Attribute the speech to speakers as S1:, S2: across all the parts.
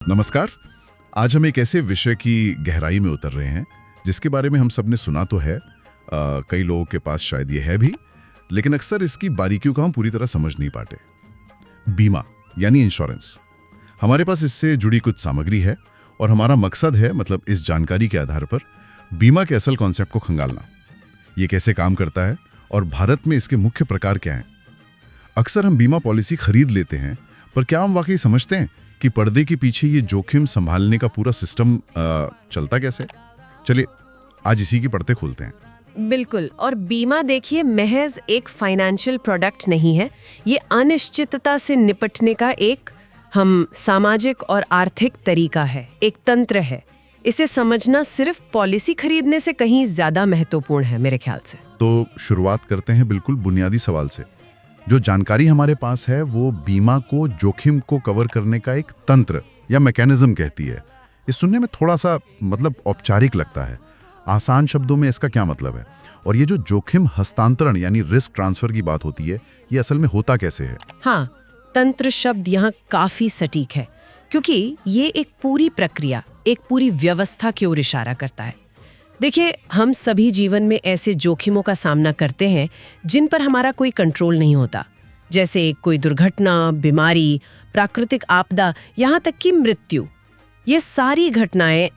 S1: नमस्कार। आज हम एक ऐसे विषय की गहराई में उतर रहे हैं जिसके बारे में हम सबने सुना तो है, कई लोगों के पास शायद ये है भी, लेकिन अक्सर इसकी बारीकियों को हम पूरी तरह समझ नहीं पाते। बीमा यानी इंश्योरेंस। हमारे पास इससे जुड़ी कुछ सामग्री है और हमारा मकसद है, मतलब इस जानकारी के आधार पर बीमा के असल कॉन्सेप्ट को खंगालना। ये कैसे काम करता है और भारत में इसके मुख्य प्रकार क्या हैं। अक्सर हम बीमा पॉलिसी खरीद लेते हैं, पर क्या हम वाकई समझते हैं कि पर्दे के पीछे ये जोखिम संभालने का पूरा सिस्टम चलता कैसे? चलिए आज इसी की पर्दे खोलते हैं।
S2: बिल्कुल। और बीमा देखिए महज एक फाइनेंशियल प्रोडक्ट नहीं है, ये अनिश्चितता से निपटने का एक सामाजिक और आर्थिक तरीका है, एक तंत्र है। इसे समझना सिर्फ पॉलिसी खरीदने से कहीं ज्यादा महत्वपूर्ण है मेरे ख्याल से।
S1: तो शुरुआत करते हैं बिल्कुल बुनियादी सवाल से। जो जानकारी हमारे पास है वो बीमा को जोखिम को कवर करने का एक तंत्र या मैकेनिज्म कहती है। ये सुनने में थोड़ा सा औपचारिक लगता है। आसान शब्दों में इसका क्या मतलब है? और ये जो जोखिम हस्तांतरण यानी रिस्क ट्रांसफर की बात होती है, ये असल में होता कैसे है?
S2: हाँ, तंत्र शब्द यहाँ काफी सटीक है, क्योंकि ये एक पूरी प्रक्रिया, एक पूरी व्यवस्था की ओर इशारा करता है। देखिए, हम सभी जीवन में ऐसे जोखिमों का सामना करते हैं जिन पर हमारा कोई कंट्रोल नहीं होता, जैसे कोई दुर्घटना, बीमारी, प्राकृतिक आपदा, यहाँ तक कि मृत्यु। ये सारी घटनाएं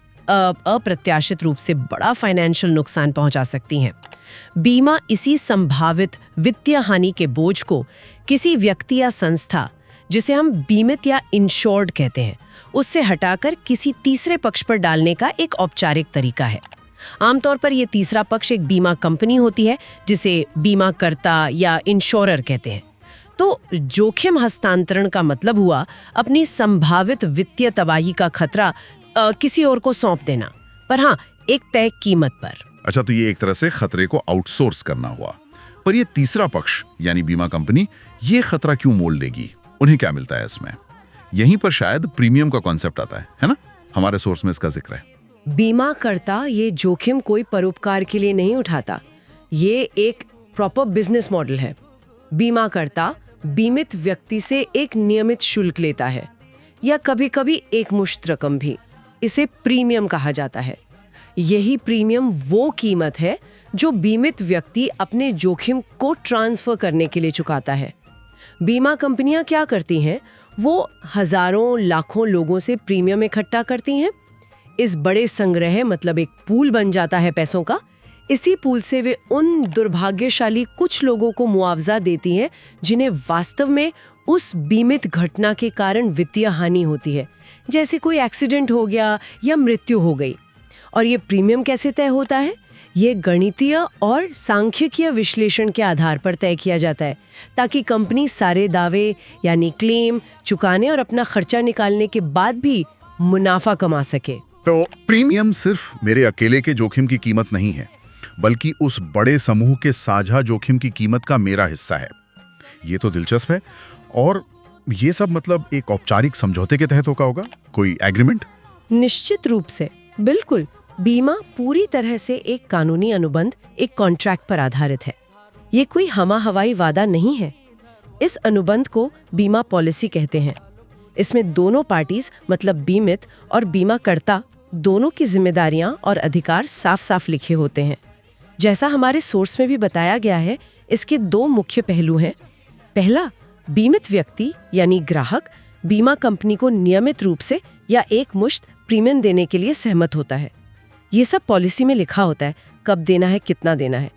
S2: अप्रत्याशित रूप से बड़ा फाइनेंशियल नुकसान पहुंचा सकती हैं। बीमा इसी संभावित वित्तीय हानि के बोझ को किसी व्यक्ति या संस्था, जिसे हम बीमित या इंश्योर्ड कहते हैं, उससे हटाकर किसी तीसरे पक्ष पर डालने का एक औपचारिक तरीका है। आमतौर पर यह तीसरा पक्ष एक बीमा कंपनी होती है, जिसे बीमाकर्ता या इंश्योरर कहते हैं। तो जोखिम हस्तांतरण का मतलब हुआ अपनी संभावित वित्तीय तबाही का खतरा किसी और को सौंप देना, पर हाँ, एक तय कीमत पर।
S1: अच्छा, तो ये एक तरह से खतरे को आउटसोर्स करना हुआ। पर ये तीसरा पक्ष यानी बीमा कंपनी ये खतरा क्यों मोल लेगी? उन्हें क्या मिलता है इसमें? यहीं पर शायद प्रीमियम का कॉन्सेप्ट आता है ना? हमारे सोर्स में इसका जिक्र है।
S2: बीमाकर्ता ये जोखिम कोई परोपकार के लिए नहीं उठाता, ये एक प्रॉपर बिजनेस मॉडल है। बीमाकर्ता बीमित व्यक्ति से एक नियमित शुल्क लेता है, या कभी-कभी एक मुश्त रकम भी। इसे प्रीमियम कहा जाता है। यही प्रीमियम वो कीमत है जो बीमित व्यक्ति अपने जोखिम को ट्रांसफर करने के लिए चुकाता है। बीमा कंपनियां क्या करती हैं? वो हजारों लाखों लोगों से प्रीमियम इकट्ठा करती हैं। इस बड़े संग्रह मतलब एक पूल बन जाता है पैसों का। इसी पूल से वे उन दुर्भाग्यशाली कुछ लोगों को मुआवजा देती हैं जिन्हें वास्तव में उस बीमित घटना के कारण वित्तीय हानि होती है, जैसे कोई एक्सीडेंट हो गया या मृत्यु हो गई। और ये प्रीमियम कैसे तय होता है? ये गणितीय और सांख्यिकीय विश्लेषण के आधार पर तय किया जाता है, ताकि कंपनी सारे दावे यानी क्लेम चुकाने और अपना खर्चा निकालने के बाद भी मुनाफा कमा सके।
S1: तो प्रीमियम सिर्फ मेरे अकेले के जोखिम की कीमत नहीं है, बल्कि उस बड़े समूह के साझा जोखिम की कीमत का मेरा हिस्सा है। ये तो दिलचस्प है। और ये सब मतलब एक औपचारिक समझौते के तहत होगा कोई एग्रीमेंट?
S2: निश्चित रूप से, बिल्कुल। बीमा पूरी तरह से एक कानूनी अनुबंध, एक कॉन्ट्रैक्ट पर आधारित है। ये कोई हवाई वादा नहीं है। इस अनुबंध को बीमा पॉलिसी कहते हैं। इसमें दोनों पार्टीज मतलब बीमित और बीमाकर्ता दोनों की जिम्मेदारियां और अधिकार साफ साफ लिखे होते हैं। जैसा हमारे सोर्स में भी बताया गया है, इसके दो मुख्य पहलू हैं। पहला, बीमित व्यक्ति यानी ग्राहक बीमा कंपनी को नियमित रूप से या एक मुश्त प्रीमियम देने के लिए सहमत होता है। ये सब पॉलिसी में लिखा होता है, कब देना है, कितना देना है।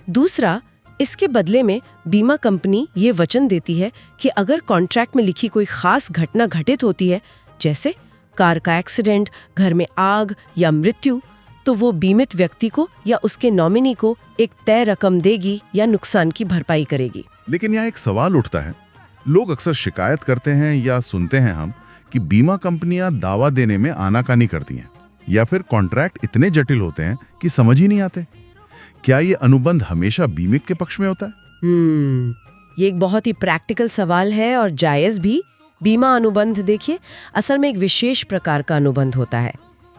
S2: दूसरा, इसके बदले में बीमा कंपनी ये वचन देती है कि अगर कॉन्ट्रैक्ट में लिखी कोई खास घटना घटित होती है, जैसे कार का एक्सीडेंट, घर में आग या मृत्यु, तो वो बीमित व्यक्ति को या उसके नॉमिनी को एक तय रकम देगी या नुकसान की भरपाई करेगी।
S1: लेकिन यहाँ एक सवाल उठता है। लोग अक्सर शिकायत करते हैं या सुनते हैं हम कि बीमा कंपनियां दावा देने में आनाकानी करती हैं, या फिर कॉन्ट्रैक्ट इतने जटिल होते हैं कि समझ ही नहीं आते। क्या ये अनुबंध हमेशा बीमित के पक्ष में होता है?
S2: ये एक बहुत ही प्रैक्टिकल सवाल है और जायज भी। बीमा अनुबंध देखिए, असल में एक विशेष प्रकार का अनुबंध होता है।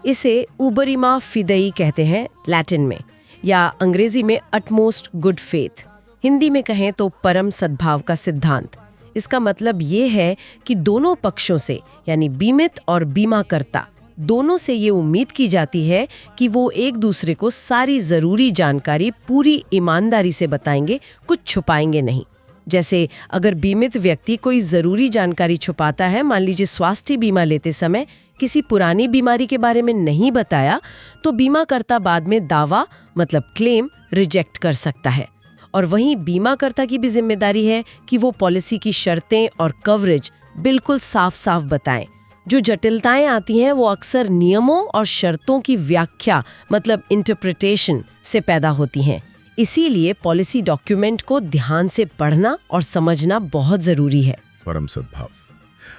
S2: इसे उबरिमा फिदई कहते हैं लैटिन में, या अंग्रेजी में अटमोस्ट गुड फेथ। हिंदी में कहें तो परम सद्भाव का सिद्धांत। इसका मतलब ये है कि दोनों पक्षों से यानी बीमित और बीमाकर्ता दोनों से ये उम्मीद की जाती है कि वो एक दूसरे को सारी ज़रूरी जानकारी पूरी ईमानदारी से बताएंगे, कुछ छुपाएंगे नहीं। जैसे अगर बीमित व्यक्ति कोई ज़रूरी जानकारी छुपाता है, मान लीजिए स्वास्थ्य बीमा लेते समय किसी पुरानी बीमारी के बारे में नहीं बताया, तो बीमाकर्ता बाद में दावा मतलब क्लेम रिजेक्ट कर सकता है। और वहीं बीमाकर्ता की भी जिम्मेदारी है कि वो पॉलिसी की शर्तें और कवरेज बिल्कुल साफ साफ बताएं। जो जटिलताएं आती हैं वो अक्सर नियमों और शर्तों की व्याख्या मतलब इंटरप्रिटेशन से पैदा होती हैं। इसीलिए पॉलिसी डॉक्यूमेंट को ध्यान से पढ़ना और समझना बहुत जरूरी है।
S1: परम सद्भाव।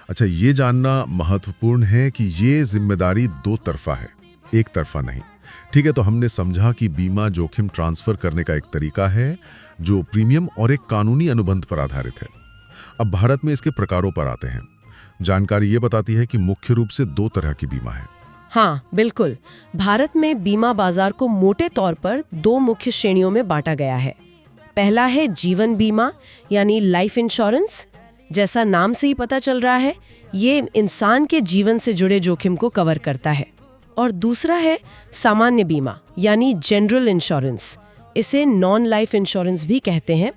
S1: अच्छा, ये जानना महत्वपूर्ण है कि ये जिम्मेदारी दो तरफा है, एक तरफा नहीं। ठीक है, तो हमने समझा कि बीमा जोखिम ट्रांसफर करने का एक तरीका है जो प्रीमियम और एक कानूनी अनुबंध पर आधारित है। अब भारत में इसके प्रकारों पर आते हैं। जानकारी ये बताती है कि मुख्य रूप से दो तरह की बीमा है।
S2: हाँ बिल्कुल, भारत में बीमा बाजार को मोटे तौर पर दो मुख्य श्रेणियों में बांटा गया है। पहला है जीवन बीमा यानी लाइफ इंश्योरेंस। जैसा नाम से ही पता चल रहा है, ये इंसान के जीवन से जुड़े जोखिम को कवर करता है। और दूसरा है सामान्य बीमा यानी जनरल इंश्योरेंस। इसे नॉन लाइफ इंश्योरेंस भी कहते हैं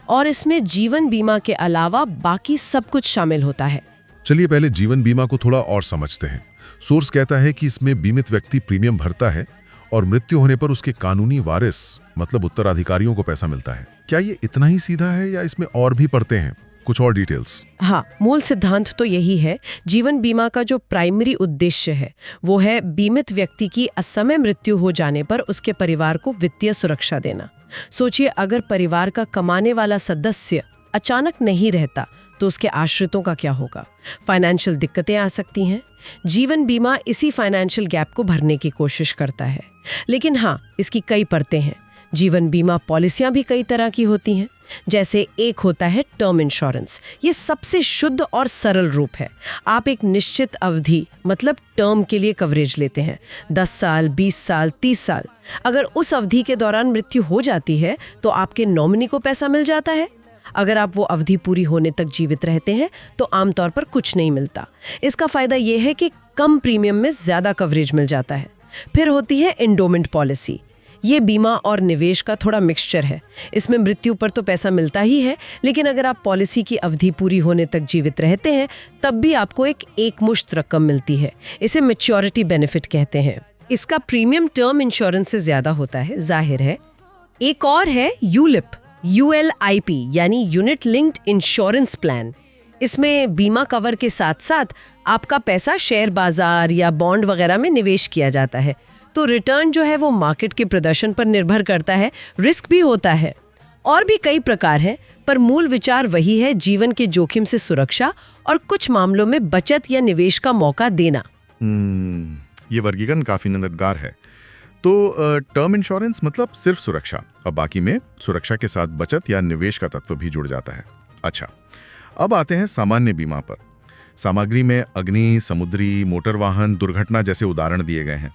S2: और इसमें जीवन बीमा के अलावा बाकी सब कुछ शामिल होता है।
S1: चलिए पहले जीवन बीमा को थोड़ा और समझते हैं। सोर्स कहता है कि इसमें बीमित व्यक्ति प्रीमियम भरता है और मृत्यु होने पर उसके कानूनी वारिस मतलब उत्तराधिकारियों को पैसा मिलता है। क्या ये इतना ही सीधा है या इसमें और भी पड़ते हैं? कुछ और डिटेल्स?
S2: हाँ, मूल सिद्धांत तो यही है। जीवन बीमा का जो प्राइमरी उद्देश्य है वो है बीमित व्यक्ति की असमय मृत्यु हो जाने पर उसके परिवार को वित्तीय सुरक्षा देना। सोचिए, अगर परिवार का कमाने वाला सदस्य अचानक नहीं रहता तो उसके आश्रितों का क्या होगा? फाइनेंशियल दिक्कतें आ सकती हैं। जीवन बीमा इसी फाइनेंशियल गैप को भरने की कोशिश करता है। लेकिन हाँ, इसकी कई परतें हैं। जीवन बीमा पॉलिसियां भी कई तरह की होती हैं। जैसे एक होता है टर्म इंश्योरेंस। ये सबसे शुद्ध और सरल रूप है। आप एक निश्चित अवधि मतलब टर्म के लिए कवरेज लेते हैं, 10 साल, 20 साल, 30 साल। अगर उस अवधि के दौरान मृत्यु हो जाती है तो आपके नॉमिनी को पैसा मिल जाता है। अगर आप वो अवधि पूरी होने तक जीवित रहते हैं तो आमतौर पर कुछ नहीं मिलता। इसका फायदा ये है कि कम प्रीमियम में ज्यादा कवरेज मिल जाता है। फिर होती है एंडोमेंट पॉलिसी। ये बीमा और निवेश का थोड़ा मिक्सचर है। इसमें मृत्यु पर तो पैसा मिलता ही है, लेकिन अगर आप पॉलिसी की अवधि पूरी होने तक जीवित रहते हैं तब भी आपको एक मुश्त रकम मिलती है। इसे मैच्योरिटी बेनिफिट कहते हैं। इसका प्रीमियम टर्म इंश्योरेंस से ज्यादा होता है, जाहिर है। एक और है यूलिप, ULIP यानी यूनिट लिंक्ड इंश्योरेंस प्लान। इसमें बीमा कवर के साथ साथ आपका पैसा शेयर बाजार या बॉन्ड वगैरह में निवेश किया जाता है। तो रिटर्न जो है वो मार्केट के प्रदर्शन पर निर्भर करता है, रिस्क भी होता है। और भी कई प्रकार हैं, पर मूल विचार वही है, जीवन के जोखिम से सुरक्षा और कुछ मामलों में बचत या निवेश का मौका देना।
S1: ये वर्गीकरण काफी मददगार है। तो टर्म इंश्योरेंस मतलब सिर्फ सुरक्षा और बाकी में सुरक्षा के साथ बचत या निवेश का तत्व भी जुड़ जाता है। अच्छा, अब आते हैं सामान्य बीमा पर। सामग्री में अग्नि, समुद्री, मोटर वाहन, दुर्घटना जैसे उदाहरण दिए गए हैं।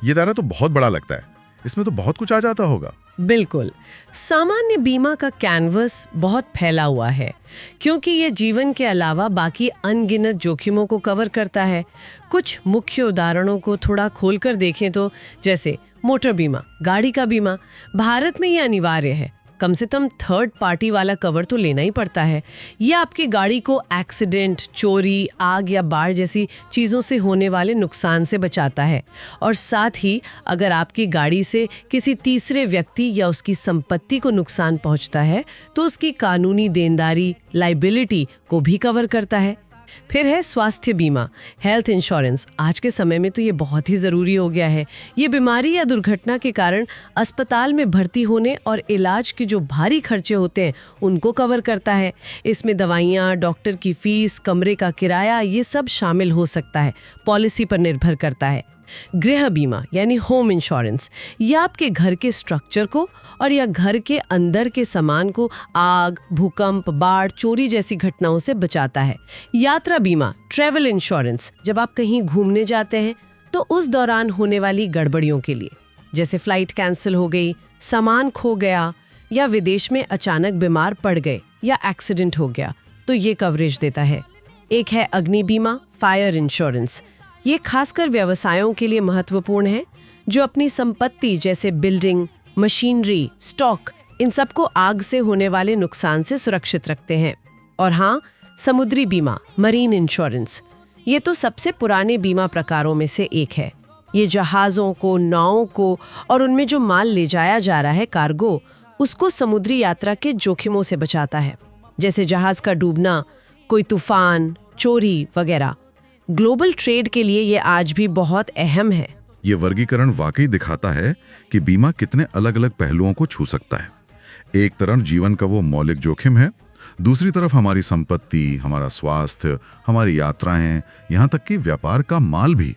S1: ये दायरा तो बहुत बड़ा लगता है, इसमें तो बहुत कुछ आ जाता होगा।
S2: बिल्कुल, सामान्य बीमा का कैनवस बहुत फैला हुआ है क्योंकि ये जीवन के अलावा बाकी अनगिनत जोखिमों को कवर करता है। कुछ मुख्य उदाहरणों को थोड़ा खोलकर देखें तो जैसे मोटर बीमा, गाड़ी का बीमा। भारत में ये अनिवार्य है, कम से कम थर्ड पार्टी वाला कवर तो लेना ही पड़ता है। ये आपकी गाड़ी को एक्सीडेंट, चोरी, आग या बाढ़ जैसी चीज़ों से होने वाले नुकसान से बचाता है। और साथ ही अगर आपकी गाड़ी से किसी तीसरे व्यक्ति या उसकी संपत्ति को नुकसान पहुंचता है तो उसकी कानूनी देनदारी, लाइबिलिटी को भी कवर करता है। फिर है स्वास्थ्य बीमा, हेल्थ इंश्योरेंस। आज के समय में तो ये बहुत ही ज़रूरी हो गया है। ये बीमारी या दुर्घटना के कारण अस्पताल में भर्ती होने और इलाज के जो भारी खर्चे होते हैं उनको कवर करता है। इसमें दवाइयाँ, डॉक्टर की फीस, कमरे का किराया, ये सब शामिल हो सकता है। पॉलिसी पर निर्भर करता है। गृह बीमा यानी होम इंश्योरेंस, ये आपके घर के स्ट्रक्चर को और या घर के अंदर के सामान को आग, भूकंप, बाढ़, चोरी जैसी घटनाओं से बचाता है। यात्रा बीमा, ट्रैवल इंश्योरेंस, जब आप कहीं घूमने जाते हैं तो उस दौरान होने वाली गड़बड़ियों के लिए, जैसे फ्लाइट कैंसिल हो गई, सामान खो गया या विदेश में अचानक बीमार पड़ गए या एक्सीडेंट हो गया, तो ये कवरेज देता है। एक है अग्नि बीमा, फायर इंश्योरेंस। ये खासकर व्यवसायों के लिए महत्वपूर्ण है जो अपनी संपत्ति जैसे बिल्डिंग, मशीनरी, स्टॉक, इन सबको आग से होने वाले नुकसान से सुरक्षित रखते हैं। और हाँ, समुद्री बीमा, मरीन इंश्योरेंस, ये तो सबसे पुराने बीमा प्रकारों में से एक है। ये जहाज़ों को, नावों को और उनमें जो माल ले जाया जा रहा है, कार्गो, उसको समुद्री यात्रा के जोखिमों से बचाता है, जैसे जहाज का डूबना, कोई तूफान, चोरी वगैरह। ग्लोबल ट्रेड के लिए ये आज भी बहुत अहम है।
S3: ये वर्गीकरण वाकई दिखाता है कि बीमा कितने अलग अलग पहलुओं को छू सकता है। एक तरफ जीवन का वो मौलिक जोखिम है, दूसरी तरफ हमारी संपत्ति, हमारा स्वास्थ्य, हमारी यात्राएं, यहाँ तक कि व्यापार का माल भी।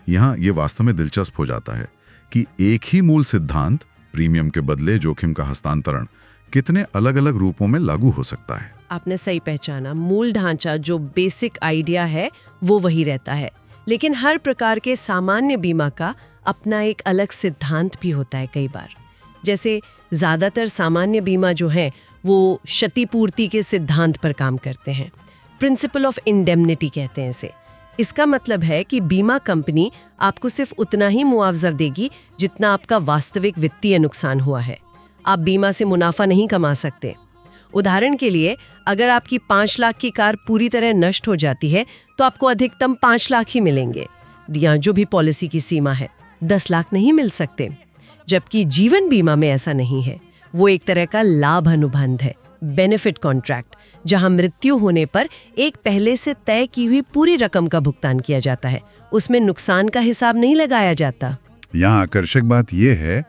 S3: यहाँ ये वास्तव में दिलचस्प हो जाता है कि एक ही मूल सिद्धांत, प्रीमियम के बदले जोखिम का हस्तांतरण, कितने अलग अलग रूपों में लागू हो सकता है।
S2: आपने सही पहचाना, मूल ढांचा जो बेसिक आइडिया है वो वही रहता है, लेकिन हर प्रकार के सामान्य बीमा का अपना एक अलग सिद्धांत भी होता है कई बार। जैसे ज़्यादातर सामान्य बीमा जो है वो क्षतिपूर्ति के सिद्धांत पर काम करते हैं। प्रिंसिपल ऑफ इंडेमनिटी कहते हैं इसे। इसका मतलब है कि बीमा कंपनी आपको सिर्फ उतना ही मुआवजा देगी जितना आपका वास्तविक वित्तीय नुकसान हुआ है। आप बीमा से मुनाफा नहीं कमा सकते। उदाहरण के लिए, अगर आपकी 5 लाख की कार पूरी तरह नष्ट हो जाती है तो आपको अधिकतम 5 लाख ही मिलेंगे, या जो भी पॉलिसी की सीमा है, 10 लाख नहीं मिल सकते। जबकि जीवन बीमा में ऐसा नहीं है। वो एक तरह का लाभ अनुबंध है, बेनिफिट कॉन्ट्रैक्ट, जहां मृत्यु होने पर एक पहले से तय की हुई पूरी रकम का भुगतान किया जाता है। उसमें नुकसान का हिसाब नहीं लगाया जाता।
S4: यहाँ आकर्षक बात यह है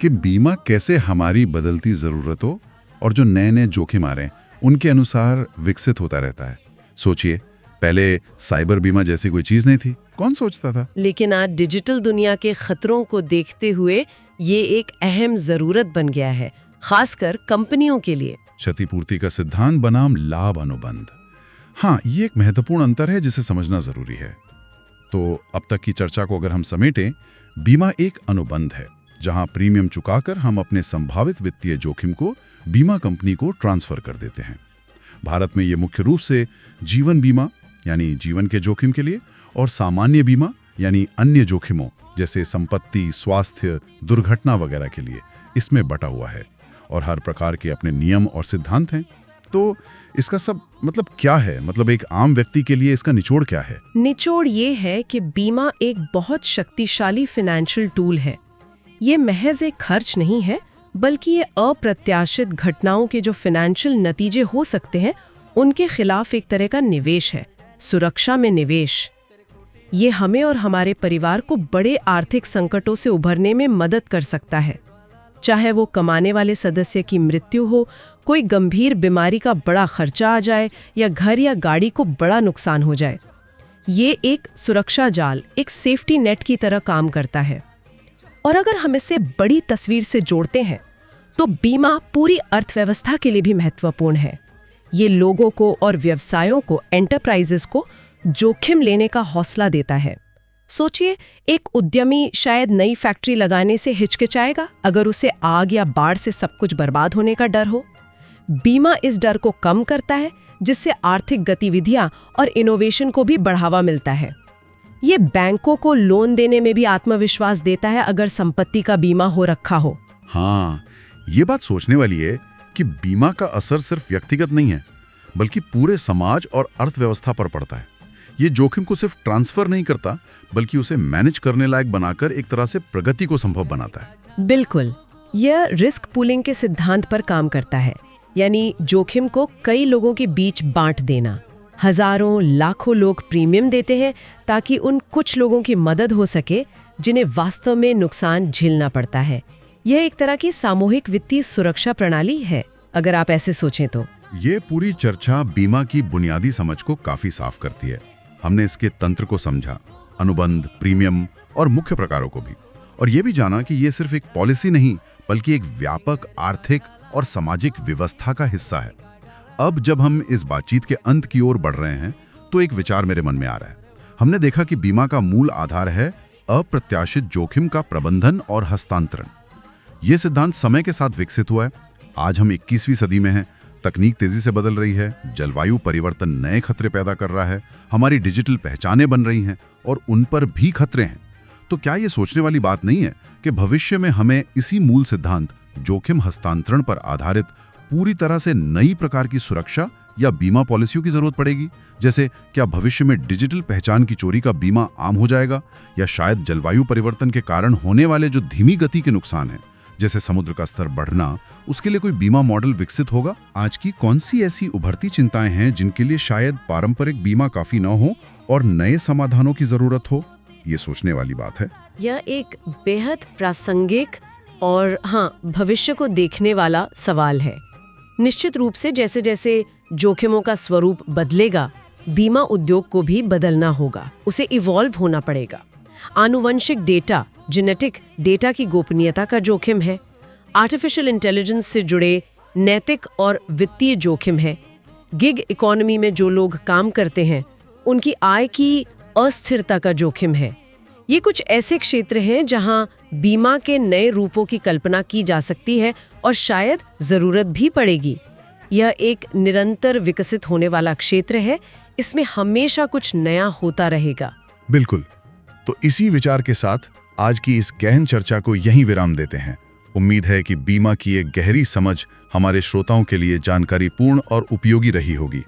S4: कि बीमा कैसे हमारी बदलती ज़रूरतों और जो नए नए जोखिम आ रहे हैं उनके अनुसार विकसित होता रहता है। सोचिए, पहले साइबर बीमा जैसी कोई चीज़ नहीं थी, कौन सोचता था?
S2: लेकिन आज डिजिटल दुनिया के खतरों को देखते हुए ये एक अहम ज़रूरत बन गया है, खासकर कंपनियों के लिए।
S4: क्षतिपूर्ति का सिद्धांत बनाम लाभ अनुबंध। हाँ, ये एक महत्वपूर्ण अंतर है जिसे समझना जरूरी है। तो अब तक की चर्चा को अगर हम समेटें, बीमा एक अनुबंध है जहां प्रीमियम चुकाकर हम अपने संभावित वित्तीय जोखिम को बीमा कंपनी को ट्रांसफर कर देते हैं। भारत में ये मुख्य रूप से जीवन बीमा यानी जीवन के जोखिम के लिए और सामान्य बीमा यानी अन्य जोखिमों जैसे संपत्ति, स्वास्थ्य, दुर्घटना वगैरह के लिए इसमें बटा हुआ है। और हर प्रकार के अपने नियम और सिद्धांत हैं। तो इसका सब मतलब क्या है? मतलब एक आम व्यक्ति के लिए इसका निचोड़ क्या है?
S2: निचोड़ ये है कि बीमा एक बहुत शक्तिशाली फाइनेंशियल टूल है। ये महज एक खर्च नहीं है, बल्कि ये अप्रत्याशित घटनाओं के जो फाइनेंशियल नतीजे हो सकते हैं उनके खिलाफ एक तरह का निवेश है, सुरक्षा में निवेश। ये हमें और हमारे परिवार को बड़े आर्थिक संकटों से उभरने में मदद कर सकता है। चाहे वो कमाने वाले सदस्य की मृत्यु हो, कोई गंभीर बीमारी का बड़ा खर्चा आ जाए या घर या गाड़ी को बड़ा नुकसान हो जाए, ये एक सुरक्षा जाल, एक सेफ्टी नेट की तरह काम करता है। और अगर हम इसे बड़ी तस्वीर से जोड़ते हैं तो बीमा पूरी अर्थव्यवस्था के लिए भी महत्वपूर्ण है। ये लोगों को और व्यवसायों को, एंटरप्राइजेस को जोखिम लेने का हौसला देता है। सोचिए, एक उद्यमी शायद नई फैक्ट्री लगाने से हिचकिचाएगा अगर उसे आग या बाढ़ से सब कुछ बर्बाद होने का डर हो। बीमा इस डर को कम करता है, जिससे आर्थिक गतिविधियां और इनोवेशन को भी बढ़ावा मिलता है। ये बैंकों को लोन देने में भी आत्मविश्वास देता है अगर संपत्ति का बीमा हो रखा हो।
S4: हाँ, ये बात सोचने वाली है कि बीमा का असर सिर्फ व्यक्तिगत नहीं है, बल्कि पूरे समाज और अर्थव्यवस्था पर पड़ता है। ये जोखिम को सिर्फ ट्रांसफर नहीं करता, बल्कि उसे मैनेज करने लायक बनाकर एक तरह से प्रगति को संभव बनाता है।
S2: बिल्कुल, यह रिस्क पूलिंग के सिद्धांत पर काम करता है, यानी जोखिम को कई लोगों के बीच बांट देना। हजारों लाखों लोग प्रीमियम देते हैं ताकि उन कुछ लोगों की मदद हो सके जिन्हें वास्तव में नुकसान झेलना पड़ता है। यह एक तरह की सामूहिक वित्तीय सुरक्षा प्रणाली है, अगर आप ऐसे सोचें तो।
S4: ये पूरी चर्चा बीमा की बुनियादी समझ को काफी साफ करती है। हमने इसके तंत्र को समझा, अनुबंध, प्रीमियम और मुख्य प्रकारों को भी, और ये भी जाना कि ये सिर्फ एक पॉलिसी नहीं, बल्कि एक व्यापक आर्थिक और सामाजिक व्यवस्था का हिस्सा है। अब जब हम इस बातचीत के अंत की ओर बढ़ रहे हैं तो एक विचार मेरे मन में आ रहा है। हमने देखा कि बीमा का मूल आधार है अप्रत्याशित जोखिम का प्रबंधन और हस्तांतरण। ये सिद्धांत समय के साथ विकसित हुआ है। आज हम 21वीं सदी में हैं, तकनीक तेजी से बदल रही है, जलवायु परिवर्तन नए खतरे पैदा कर रहा है, हमारी डिजिटल पहचानें बन रही हैं और उन पर भी खतरे हैं, तो क्या ये सोचने वाली बात नहीं है कि भविष्य में हमें इसी मूल सिद्धांत जोखिम हस्तांतरण पर आधारित पूरी तरह से नई प्रकार की सुरक्षा या बीमा पॉलिसियों की जरूरत पड़ेगी? जैसे क्या भविष्य में डिजिटल पहचान की चोरी का बीमा आम हो जाएगा, या शायद जलवायु परिवर्तन के कारण होने वाले जो धीमी गति के नुकसान हैं, जैसे समुद्र का स्तर बढ़ना, उसके लिए कोई बीमा मॉडल विकसित होगा? आज की कौन सी ऐसी उभरती चिंताएं हैं जिनके लिए शायद पारंपरिक बीमा काफी न हो और नए समाधानों की जरूरत हो? ये सोचने वाली बात है।
S2: यह एक बेहद प्रासंगिक और भविष्य को देखने वाला सवाल है। निश्चित रूप से जैसे जैसे जोखिमों का स्वरूप बदलेगा, बीमा उद्योग को भी बदलना होगा, उसे इवॉल्व होना पड़ेगा। आनुवंशिक डेटा, जेनेटिक डेटा की गोपनीयता का जोखिम है, आर्टिफिशियल इंटेलिजेंस से जुड़े नैतिक और वित्तीय जोखिम है, गिग इकोनॉमी में जो लोग काम करते हैं उनकी आय की अस्थिरता का जोखिम है। ये कुछ ऐसे क्षेत्र हैं जहां बीमा के नए रूपों की कल्पना की जा सकती है और शायद जरूरत भी पड़ेगी। यह एक निरंतर विकसित होने वाला क्षेत्र है, इसमें हमेशा कुछ नया होता रहेगा।
S4: बिल्कुल। तो इसी विचार के साथ आज की इस गहन चर्चा को यहीं विराम देते हैं। उम्मीद है कि बीमा की एक गहरी समझ हमारे श्रोताओं के लिए जानकारीपूर्ण और उपयोगी रही होगी।